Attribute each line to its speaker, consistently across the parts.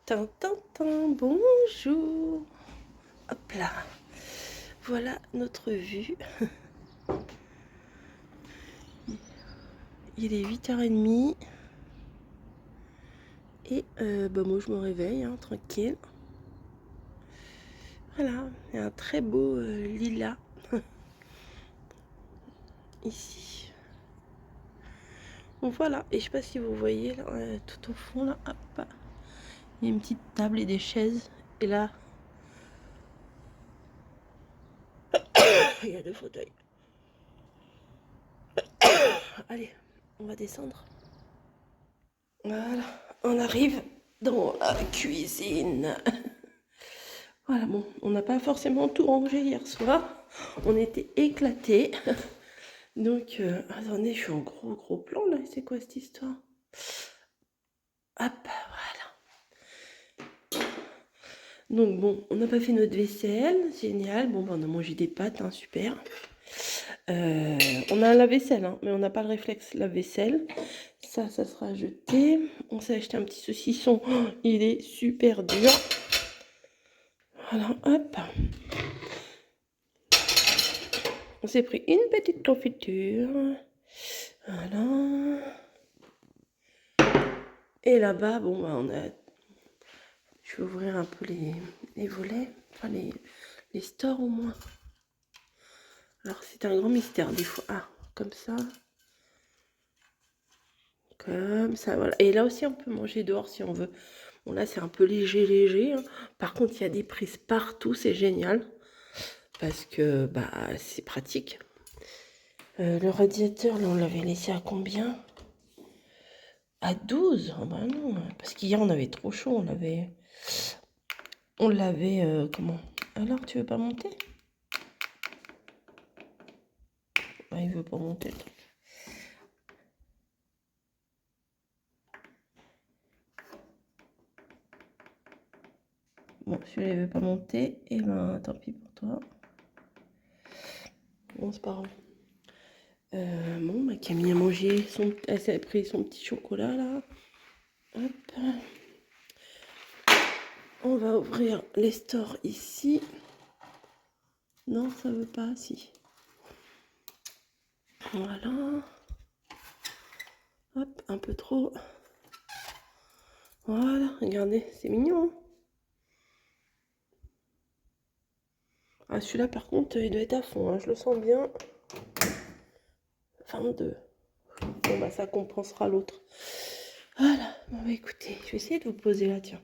Speaker 1: Tintin, bonjour. Hop là. Voilà notre vue. Il est 8h30. Et moi je me réveille, hein, tranquille. Voilà, il y a un très beau lilas ici. Donc voilà, et je sais pas si vous voyez là, tout au fond là, hop, il y a une petite table et des chaises. Et là, il y a 2 fauteuils. Allez, on va descendre. Voilà, on arrive dans la cuisine. Voilà, bon, on n'a pas forcément tout rangé hier soir. On était éclatés. Donc, attendez, je suis en gros plan là. C'est quoi cette histoire? Hop, voilà. Donc, bon, on n'a pas fait notre vaisselle. Génial. Bon, on a mangé des pâtes, hein, super. On a un lave-vaisselle, hein, mais on n'a pas le réflexe lave-vaisselle. Ça sera jeté. On s'est acheté un petit saucisson. Oh, il est super dur. Voilà, hop. On s'est pris une petite confiture. Voilà. Et là-bas, bon, on a... Je vais ouvrir un peu les volets. Enfin, les stores au moins. Alors, c'est un grand mystère des fois. Ah, comme ça. Comme ça, voilà. Et là aussi, on peut manger dehors si on veut. Bon, là, c'est un peu léger. Hein. Par contre, il y a des prises partout. C'est génial. Parce que, bah, c'est pratique. Le radiateur, là, on l'avait laissé à combien? À 12? Oh, bah non. Parce qu'hier, on avait trop chaud. On l'avait... comment? Alors, tu veux pas monter? Ah, il veut pas monter. Bon, celui-là, il veut pas monter. Et ben, tant pis pour toi. Bon, c'est pas grave. Bon, bah, Camille a mangé elle s'est pris son petit chocolat, là. Hop. On va ouvrir les stores ici. Non, ça veut pas, si. Voilà. Hop, un peu trop. Voilà, regardez, c'est mignon. Hein. Ah, celui-là, par contre, il doit être à fond, hein, je le sens bien. 22. Bon, bah, ça compensera l'autre. Voilà, bon, bah, écoutez, je vais essayer de vous poser là, tiens.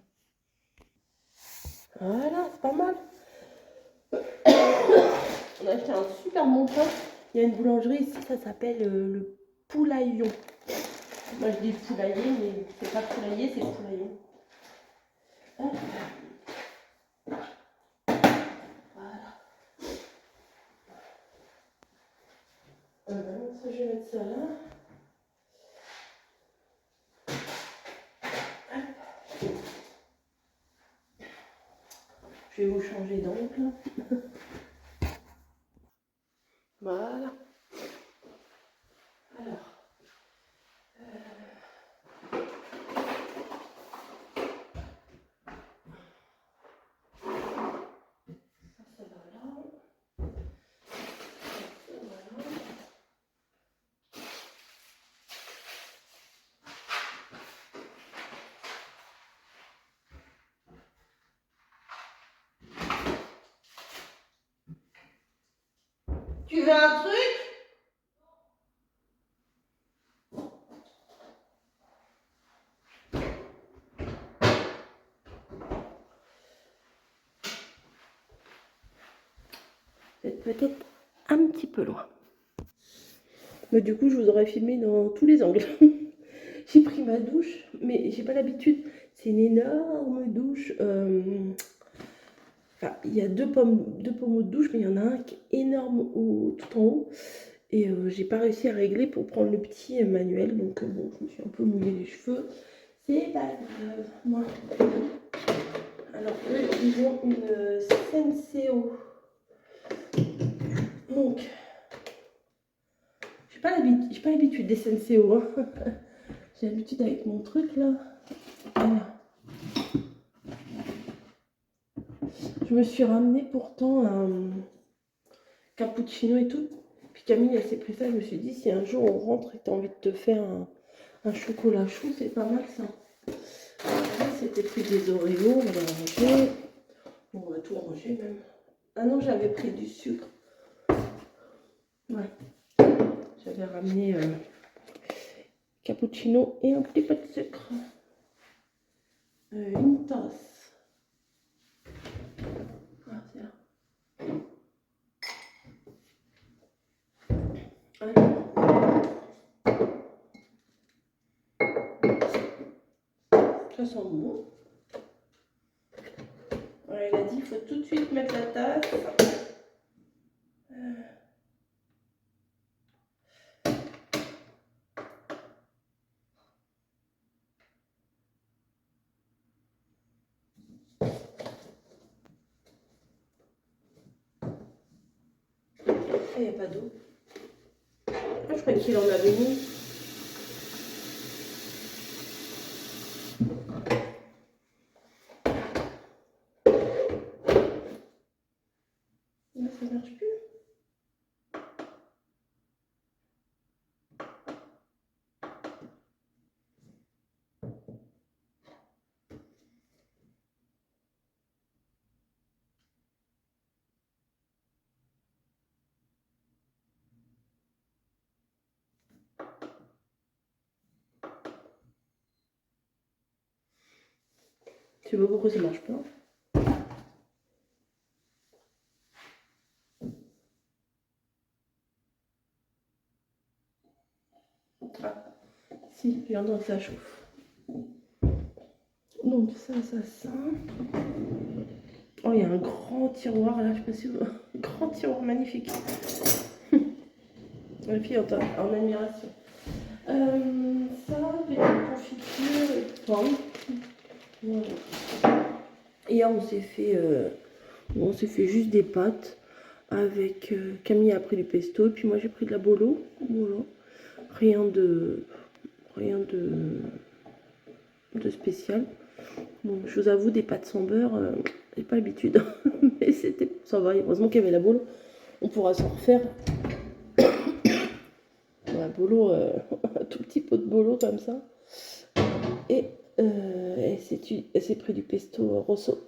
Speaker 1: Voilà, c'est pas mal. On a acheté un super bon pain. Il y a une boulangerie ici, ça s'appelle le Poulaillon. Moi, je dis poulailler, mais c'est pas poulailler, c'est poulaillon. Voilà. Ça, je vais mettre ça là. Je vais vous changer d'angle. Voilà. Alors. Ça va là. Voilà. Tu veux un truc? Vous êtes peut-être un petit peu loin. Mais du coup, je vous aurais filmé dans tous les angles. J'ai pris ma douche, mais j'ai pas l'habitude. C'est une énorme douche. Enfin, il y a deux pommeaux de douche, mais il y en a un qui est énorme tout en haut. Et j'ai pas réussi à régler pour prendre le petit manuel. Donc bon, je me suis un peu mouillé les cheveux. C'est pas grave. Moi. Alors eux, ils ont une Senseo. Donc, j'ai pas l'habitude des Senseo. Hein. J'ai l'habitude avec mon truc là. Voilà. Je me suis ramené pourtant un cappuccino et tout. Puis Camille, elle s'est pris ça. Je me suis dit, si un jour on rentre et que tu as envie de te faire un chocolat chaud, c'est pas mal ça. C'était pris des Oreos, on va les ranger. On va tout ranger même. Ah non, j'avais pris du sucre. Ouais. J'avais ramené cappuccino et un petit peu de sucre. Une tasse. Ah, c'est là. Alors, ça sent bon. Ouais, elle a dit, il faut tout de suite mettre la tasse. Il n'y a pas d'eau. Je croyais qu'il en avait mis. Mais ça ne marche plus. Tu sais pas pourquoi ça marche pas. Ah, si, j'entends que ça chauffe. Donc ça. Oh, il y a un grand tiroir là, je sais pas si vous... Un grand tiroir magnifique. La fille en admiration. Ça, des confitures et pain. Voilà. Hier, on s'est fait juste des pâtes avec Camille a pris du pesto et puis moi j'ai pris de la bolo. Voilà. Rien de spécial. Bon, je vous avoue, des pâtes sans beurre, j'ai pas l'habitude. Mais ça va, heureusement qu'il y avait la bolo. On pourra s'en refaire. La bolo, un tout petit pot de bolo comme ça. Et elle s'est pris du pesto rosso.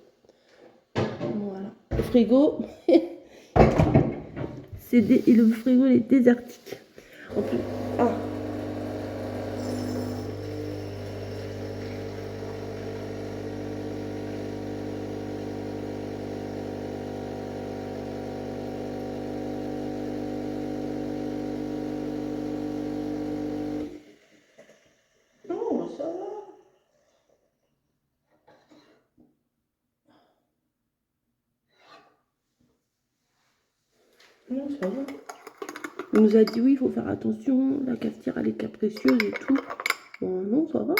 Speaker 1: Voilà. Le frigo, le frigo est désertique. En plus, ah. Non, ça va. Non, ça va. On nous a dit oui, il faut faire attention, la cafetière elle est capricieuse et tout. Bon, non, ça va.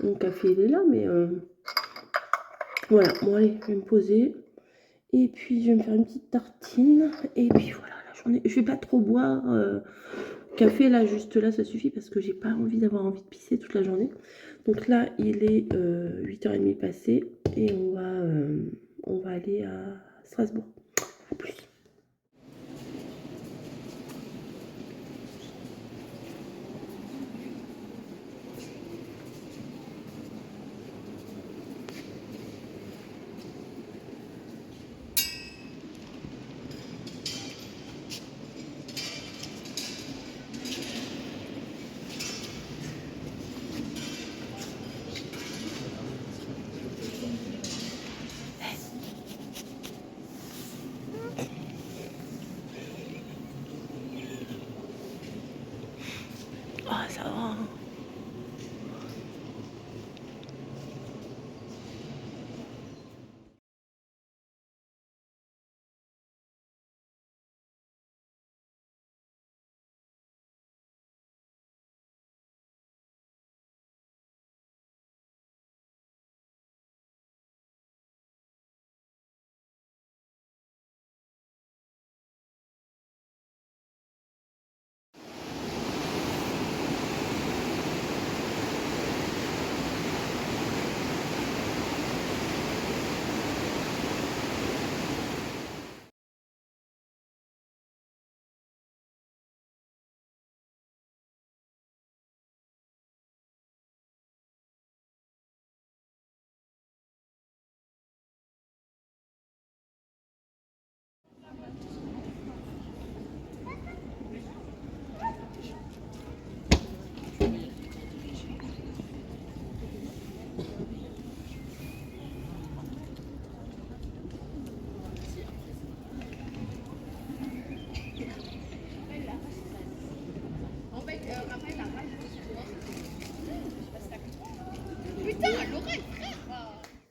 Speaker 1: Mon café il est là, mais voilà. Bon, allez, je vais me poser. Et puis, je vais me faire une petite tartine. Et puis voilà, la journée. Je vais pas trop boire. Café, là, juste là, ça suffit parce que j'ai pas envie d'avoir envie de pisser toute la journée. Donc là, il est 8h30 passé. Et on va aller à Strasbourg. A plus.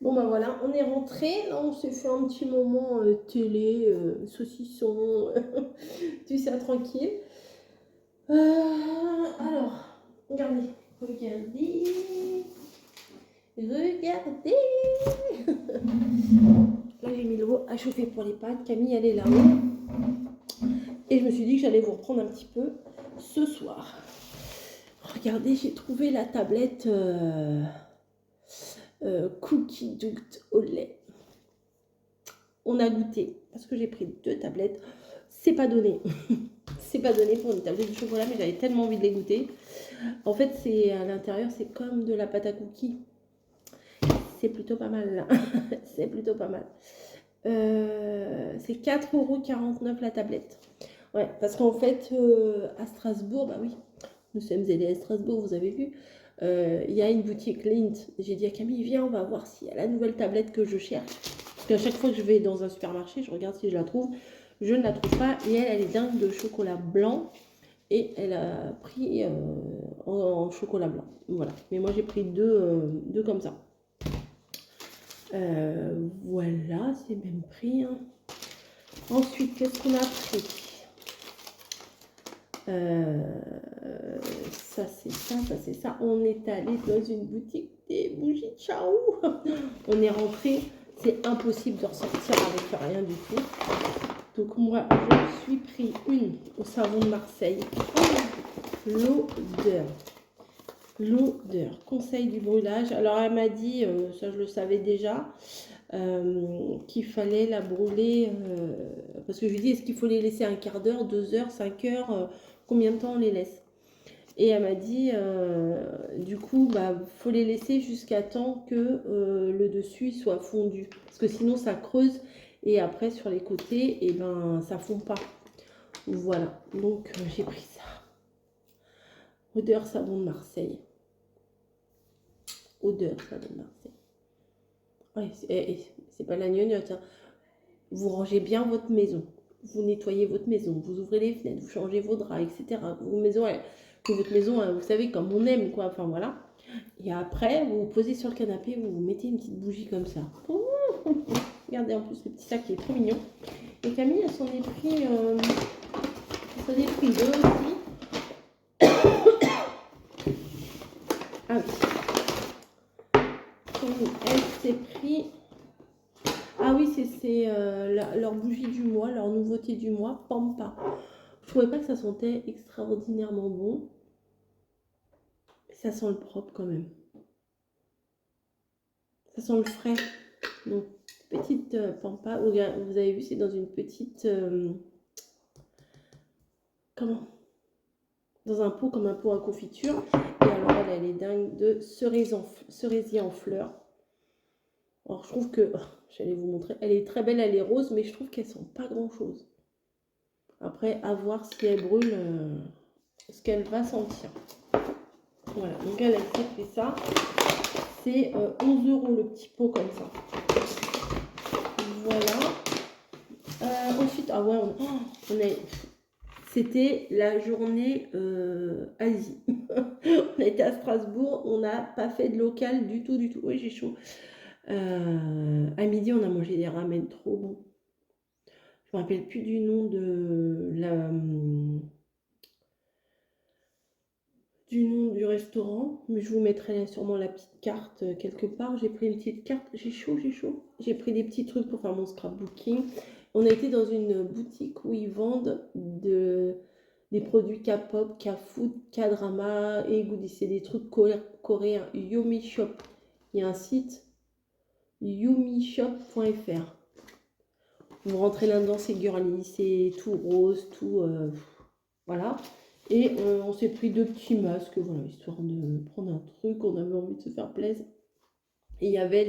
Speaker 1: Bon bah voilà, on est rentré. Là, on s'est fait un petit moment télé, saucisson, tout ça tranquille. Alors, regardez, regardez, regardez. Là, j'ai mis l'eau à chauffer pour les pâtes. Camille, elle est là-haut. Et je me suis dit que j'allais vous reprendre un petit peu ce soir. Regardez, j'ai trouvé la tablette Cookie Dough au lait. On a goûté parce que j'ai pris 2 tablettes. C'est pas donné. C'est pas donné pour une tablette de chocolat, mais j'avais tellement envie de les goûter. En fait, c'est à l'intérieur, c'est comme de la pâte à cookies. C'est plutôt pas mal. C'est plutôt pas mal. C'est 4,49 € la tablette. Ouais, parce qu'en fait, à Strasbourg, bah oui, nous sommes allés à Strasbourg, vous avez vu, il y a une boutique Lindt. J'ai dit à Camille, viens, on va voir s'il y a la nouvelle tablette que je cherche. Parce qu'à chaque fois que je vais dans un supermarché, je regarde si je la trouve. Je ne la trouve pas. Et elle est dingue de chocolat blanc. Et elle a pris en chocolat blanc. Voilà. Mais moi, j'ai pris deux comme ça. Voilà, c'est même prix. Hein. Ensuite, qu'est-ce qu'on a pris ça, c'est ça, ça, c'est ça. On est allé dans une boutique des bougies de Ciao. On est rentré. C'est impossible de ressortir avec rien du tout. Donc moi, je me suis pris une au savon de Marseille. L'odeur. L'odeur. Conseil du brûlage. Alors elle m'a dit, ça je le savais déjà, qu'il fallait la brûler. Parce que je lui dis, est-ce qu'il faut les laisser un quart d'heure, 2 heures, 5 heures combien de temps on les laisse? Et elle m'a dit, du coup, bah, faut les laisser jusqu'à temps que le dessus soit fondu. Parce que sinon, ça creuse. Et après, sur les côtés, et ben, ça fond pas. Voilà. Donc, j'ai pris ça. Odeur savon de Marseille. Odeur savon de Marseille. Ouais, c'est pas la gnognotte. Hein. Vous rangez bien votre maison. Vous nettoyez votre maison. Vous ouvrez les fenêtres. Vous changez vos draps, etc. Votre maison, vous savez, comme on aime, quoi. Enfin, voilà. Et après, vous vous posez sur le canapé, vous mettez une petite bougie comme ça. Regardez en plus le petit sac qui est trop mignon. Et Camille, elle s'en est pris deux aussi. Ah oui. Camille, elle s'est pris. Ah oui, c'est leur bougie du mois, leur nouveauté du mois, Pampa. Je trouvais pas que ça sentait extraordinairement bon. Ça sent le propre quand même. Ça sent le frais. Donc, petite Pampa. Vous avez vu, c'est dans une petite... comment? Dans un pot comme un pot à confiture. Et alors, elle est dingue de cerisier en fleurs. Alors, je trouve que... j'allais vous montrer. Elle est très belle, elle est rose, mais je trouve qu'elle sent pas grand-chose. Après, à voir si elle brûle, ce qu'elle va sentir. Voilà, donc elle fait ça. C'est 11 € le petit pot comme ça. Voilà. Ensuite, ah ouais, c'était la journée Asie. On a été à Strasbourg, on n'a pas fait de local du tout, du tout. Oui, j'ai chaud. À midi, on a mangé des ramen trop bons. Je me rappelle plus du nom de du restaurant, mais je vous mettrai sûrement la petite carte quelque part. J'ai pris une petite carte, j'ai chaud. J'ai pris des petits trucs pour faire mon scrapbooking. On a été dans une boutique où ils vendent des produits K-pop, K-food, K-drama et goodies. C'est des trucs coréens. Yumi Shop. Il y a un site yumishop.fr. Vous rentrez là-dedans, c'est girly, c'est tout rose, tout... voilà. Et on s'est pris 2 petits masques, voilà, histoire de prendre un truc, on avait envie de se faire plaisir. Et il y avait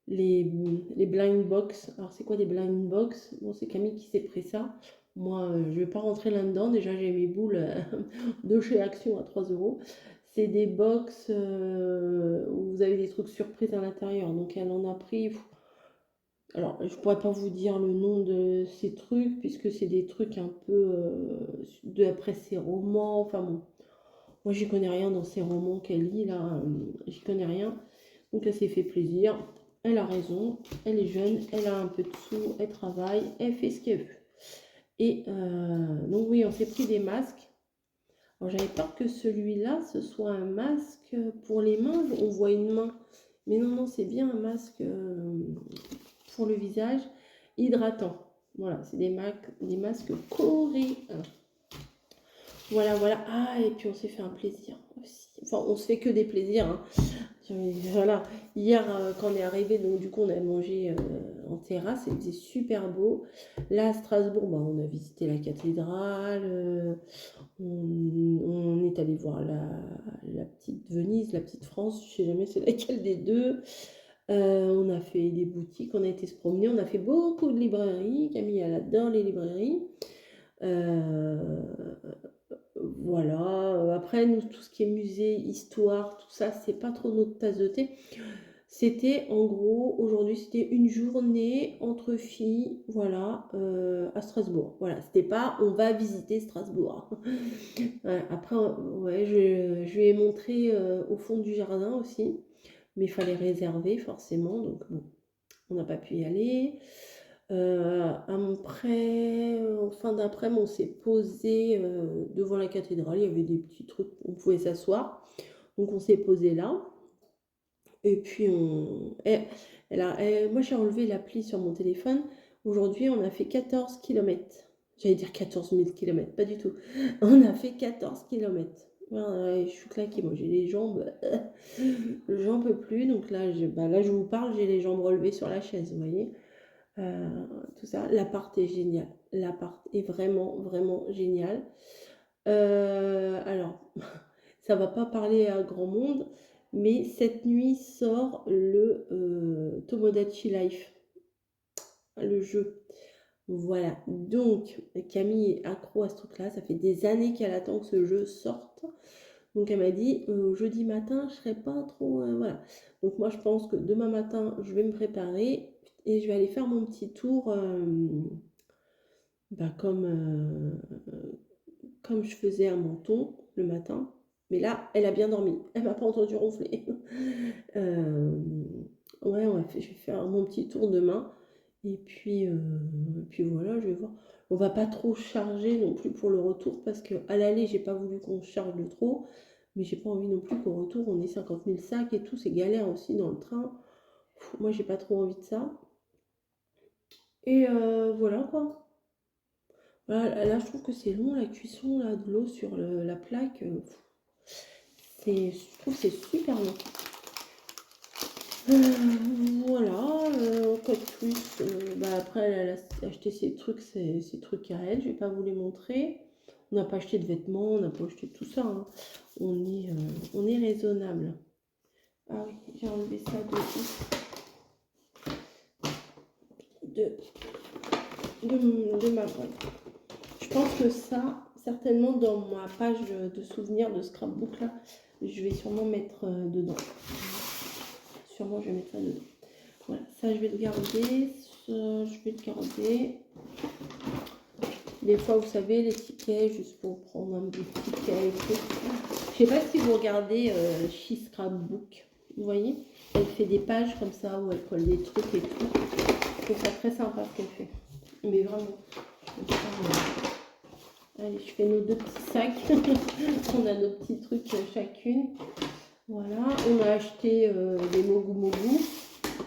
Speaker 1: les blind box. Alors, c'est quoi des blind box? Bon, c'est Camille qui s'est pris ça. Moi, je vais pas rentrer là-dedans. Déjà, j'ai mes boules de chez Action à 3 €. C'est des box où vous avez des trucs surprises à l'intérieur. Donc, elle en a pris... Alors, je pourrais pas vous dire le nom de ces trucs, puisque c'est des trucs un peu d'après ses romans. Enfin bon, moi j'y connais rien dans ces romans qu'elle lit là, j'y connais rien. Donc elle s'est fait plaisir, elle a raison, elle est jeune, elle a un peu de sous, elle travaille, elle fait ce qu'elle veut. Et donc oui, on s'est pris des masques. Alors j'avais peur que celui-là, ce soit un masque pour les mains, on voit une main. Mais non, non, c'est bien un masque pour le visage, hydratant. Voilà, c'est des masques coréens. Voilà, voilà. Ah, et puis on s'est fait un plaisir aussi. Enfin, on se fait que des plaisirs, hein. Voilà, hier quand on est arrivé, donc du coup on a mangé en terrasse, il faisait super beau. Là à Strasbourg, bah, on a visité la cathédrale, on est allé voir la petite Venise, la petite France, je sais jamais c'est laquelle des deux. On a fait des boutiques, on a été se promener, on a fait beaucoup de librairies. Camille elle adore les librairies. Euh, voilà, après nous tout ce qui est musée, histoire, tout ça, c'est pas trop notre tasse de thé. C'était en gros, aujourd'hui c'était une journée entre filles, voilà, à Strasbourg. Voilà, c'était pas on va visiter Strasbourg. Ouais, après, ouais, je lui ai montré au fond du jardin aussi, mais il fallait réserver forcément, donc bon, on n'a pas pu y aller. Après, en fin d'après-midi, on s'est posé devant la cathédrale, il y avait des petits trucs, on pouvait s'asseoir, donc on s'est posé là. Et puis, moi, j'ai enlevé l'appli sur mon téléphone. Aujourd'hui, on a fait 14 kilomètres. J'allais dire 14 000 kilomètres, pas du tout. On a fait 14 kilomètres. Voilà, je suis claquée, moi j'ai les jambes, j'en peux plus. Donc là, là, je vous parle, j'ai les jambes relevées sur la chaise, vous voyez. Euh, tout ça, l'appart est génial. L'appart est vraiment, vraiment génial. Alors, ça va pas parler à grand monde, mais cette nuit sort le Tomodachi Life, le jeu. Voilà, donc Camille est accro à ce truc-là, ça fait des années qu'elle attend que ce jeu sorte. Donc elle m'a dit, jeudi matin, je serai pas trop... voilà. Donc moi je pense que demain matin, je vais me préparer et je vais aller faire mon petit tour comme je faisais à Menton le matin. Mais là, elle a bien dormi. Elle m'a pas entendu ronfler. Ouais, je vais faire mon petit tour demain. Et puis voilà, je vais voir. On va pas trop charger non plus pour le retour parce qu'à l'aller, j'ai pas voulu qu'on charge de trop. Mais j'ai pas envie non plus qu'au retour, on ait 50 000 sacs et tout. C'est galère aussi dans le train. Moi, j'ai pas trop envie de ça. Et voilà quoi. Voilà, là, je trouve que c'est long la cuisson là, de l'eau sur la plaque. Je trouve que c'est super long. Voilà, quoi de plus après, elle a acheté ses trucs à elle. Je vais pas vous les montrer. On n'a pas acheté de vêtements, on n'a pas acheté tout ça, hein. On est raisonnable. Ah oui, j'ai enlevé ça de ma boîte. Je pense que ça, certainement dans ma page de souvenirs de scrapbook là, je vais sûrement mettre dedans. Sûrement je vais mettre ça dedans. Voilà, ça je vais le garder, ça je vais le garder. Des fois, vous savez, les tickets, juste pour prendre un petit ticket et tout. Je sais pas si vous regardez She Scrapbook, vous voyez, elle fait des pages comme ça où elle colle des trucs et tout. Je trouve ça très sympa ce qu'elle fait. Mais vraiment, allez, je fais nos deux petits sacs. On a nos petits trucs chacune. Voilà, on a acheté des Mogu Mogu.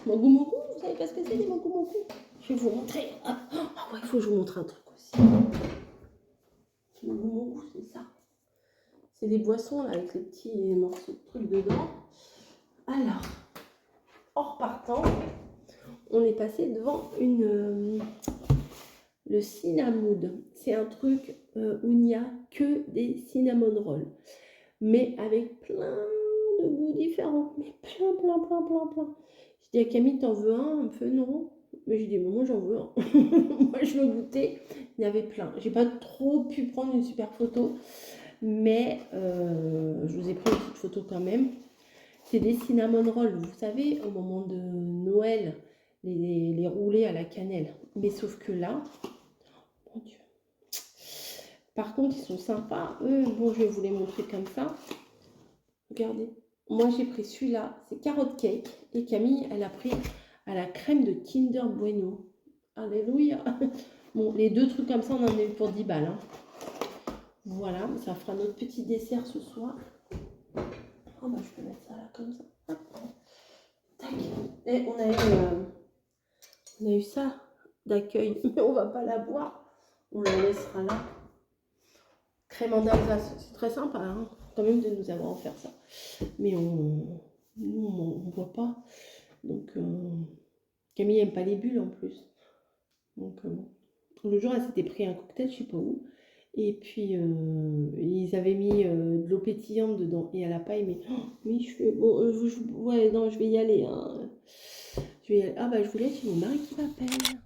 Speaker 1: Mogu Mogu, vous savez pas ce que c'est des Mogu Mogu? Je vais vous montrer. Ah ouais, il faut que je vous montre un truc aussi. Mogu Mogu, c'est ça. C'est des boissons là, avec les petits morceaux de trucs dedans. Alors, en repartant, on est passé devant le Cinnamood. C'est un truc où il n'y a que des cinnamon rolls, mais avec plein de goûts différents. Mais plein. Je dis à Camille, t'en veux un? Elle me fait non. Mais je dis, moi j'en veux un. Moi je veux goûter. Il y avait plein. J'ai pas trop pu prendre une super photo, mais je vous ai pris une petite photo quand même. C'est des cinnamon rolls, vous savez, au moment de Noël, les roulés à la cannelle. Mais sauf que là, mon Dieu. Par contre, ils sont sympas. Eux, bon, je vais vous les montrer comme ça. Regardez. moi j'ai pris celui-là, c'est carotte cake. Et Camille, elle a pris à la crème de Kinder Bueno. Alléluia. Bon, les deux trucs comme ça, on en a eu pour 10 balles. Hein. Voilà, ça fera notre petit dessert ce soir. Oh bah je peux mettre ça là comme ça. Hop. Tac. Et on a eu ça d'accueil, mais on va pas la boire. On la laissera là. Crème en Alsace, c'est très sympa hein, quand même de nous avoir offert ça. Mais on ne voit pas. Donc Camille n'aime pas les bulles en plus. Donc le jour elle s'était pris un cocktail, je sais pas où. Et puis ils avaient mis de l'eau pétillante dedans et elle n'a pas aimé. Oh, mais je fais bon, ouais non je vais y aller. Hein. Je vais y aller. Ah bah je vous laisse, j'ai mon mari qui m'appelle.